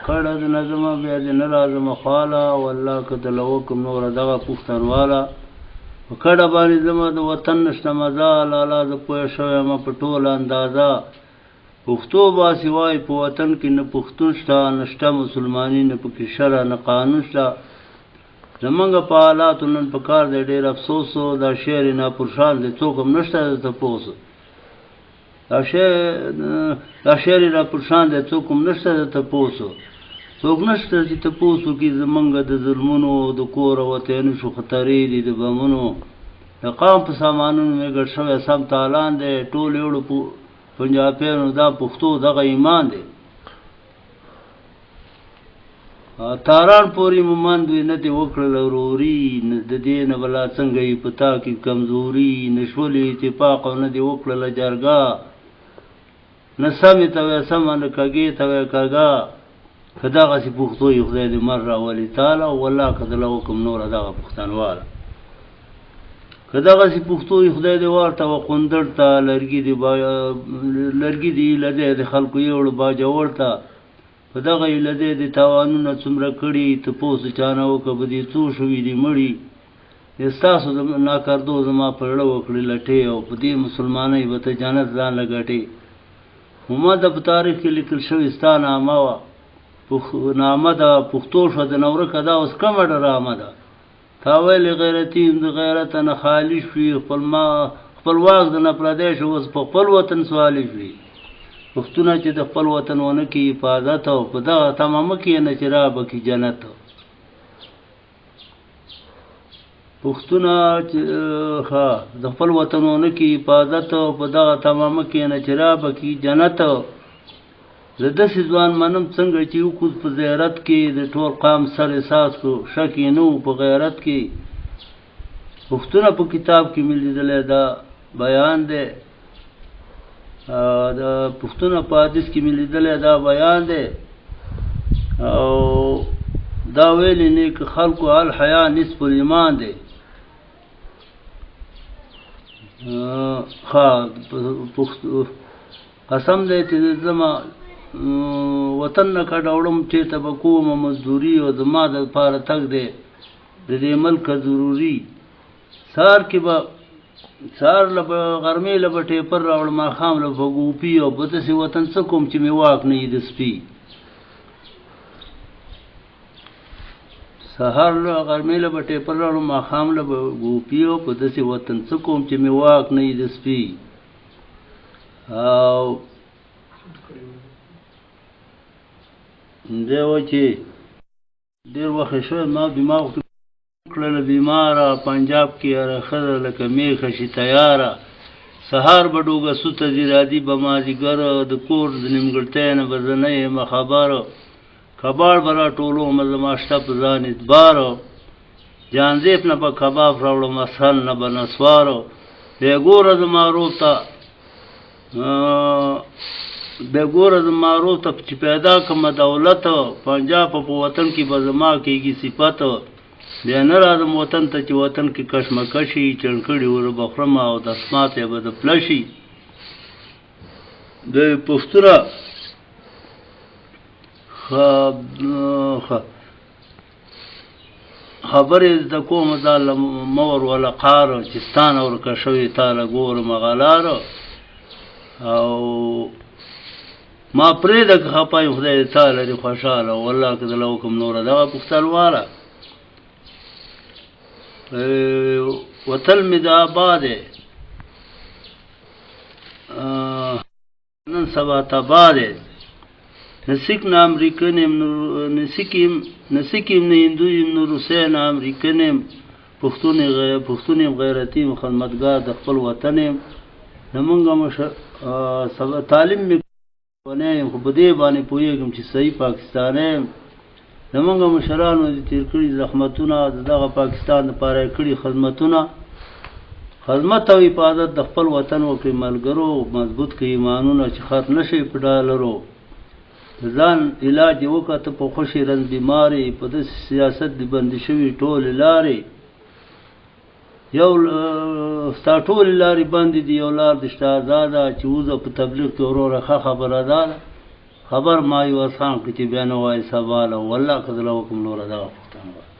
کړه د نظم بیا د نه راځم خواله والله که د لوکم نور دغه پښتنواله په کډه باندې زما د وطن نشته مزه لالا زه پوه شوی یم په ټوله اندازه پښتو باسي وایي په وطن کې نه پښتون شته نه شته مسلماني نه پکې شرع نه قانون شته زمونږ په حالاتو نن په کار دی ډېر افسوس و دا شعر ناپرشان دی څوک هم نشته د تپوس دا شعر ناپرشان دی څوک هم نشته د تپوس څوک نشته چې تپوس وکړي زمونږ د ظلمونو د کور وطنو شو خطرې دي د بمونو د قام په سامانونو مې ګډ شوی سم تالان دی ټول یوړو پنجابیانو دا پښتو دغه ایمان دی تاران پوری مومن دوی نه دې وکړل وروري د دې نه بلا څنګه یې په تا کې کمزوري نه شولې اتفاق او نه دې وکړله جرګه نه سمې ته وایه سمه نه کږې ته وایه کږه که دغسې پښتو یې خدای دې مر راولي تعالی والله که دله وکم نوره دغه پښتنواله که دغسې پښتو یې خدای دې ورته قندړ ته لرګي دې ایله دی د خلکو یوړو باجوړ ته په دغه ایله دی د تاوانونه څومره کړي تپوس چا نه وکړه به دې څو شوي دي مړي ستاسو د ناکردو زما په زړه وکړې لټې او په دې مسلمانۍ به ته جنت ځان له ګټې محمد په تاریخ کې لیکل شوي ستا نامه وه نامه ده پښتو شوه د نورکه دا اوس کمه ډرامه ده تا ویلې غیرتي یم د غیرته نه خالي شوي خپلواک د نه پردی شو اوس په خپل وطن سوالي شوي پښتونه چې د خپل وطن ونه کړي حفاظت او په دغه تمامه کې نه چې را به کړي جنت پښتونه چې د خپل وطن ونه کړي حفاظت او په دغه تمامه کې نه چې را به کړي جنت زه داسې ځوان منم څنګه چې وکوز په زیارت کې د ټول قام سر احساس کړو شک یې نه و په غیرت کې پښتونه په کتاب کې مې لیدلی دا بیان دی د پښتونه په حدیث کې مې لیدلی دا بیان دی او دا ویلي نیک خلکو الحیا نصف الایمان دی قسم دی چې زما وطن نه کډه وړم چېرته به کومه مزدوري او زما دپاره تګ دی د دې ملکه ضروري سهار کې به سهار له به غرمې له به ټیپر راوړم ماښام له به ګوپي او به داسې وطن څه کوم چې مې واک نه وي د سپي سهار له غرمې له به ټیپر راوړم ماښام له به ګوپي او په داسې وطن څه کوم چې مې واک نه وي د سپي او دی و چې ډېر وخت شوی ما دماغ کړله بیماره پنجاب کې هره ښځه لکه میخه شي تیاره سهار به ډوګه سوته ځي رادي به مازدیګره د کور د نیمګړتیا نه به زه نه یم خبره کباړ به راټولوم زما شته په ځان اعتباره جانزیب نه به کباب راوړم اسهل نه به نسواره بیا ګوره زما روب ته بیا ګوره زما روب ته چې پیدا کړمه دولت پنجاب په وطن کې به زما کېږي صفت بیا نه راځم وطن ته چې وطن کې کشمکشي چڼکړي ور به خورم او دسمات یې به د پله شي د پښتونه خبرې زده کوم دا مور ولا قاره چې ستانه ورکه شوې تاله ګورم غلاره او ما پرېږده که خفه یم خدای دې تا لري خوشحاله والله که دله وکړم نوره دغه پښتنواله وطن مې د آباد دی نن سبا تباه دی نه سیک نه امریکن یم نه سیک یم نه هندو یم نه روسی نه امریکن یم پښتون یم غیرتي یم خدمتګار د خپل وطن یم نه مونږ تعلیم مې ونه یم خو په دې باندې پوهېږم چې صحیح پاکستانی یم زمونږ مشرانو دې تېر کړي زحمتونه د دغه پاکستان دپاره یې کړي خدمتونه خدمت او حفاظت د خپل وطن وکړي ملګرو مضبوط کړي ایمانونه چې خط نه شي په ډالرو ځان علاج یې وکړه ته په خوشي رنځ بیمارې په داسې سیاست دې بندي شوي ټولې لارې یو ستا ټولې لارې بندې دي یو لار دې شته ازاده چې وځه په تبلیغ کې وروره ښه خبره ده خبر ما یو اسان کې چې بیا نه وایي سبا له والله که زه له وکم نوره دغه پوښتنه وه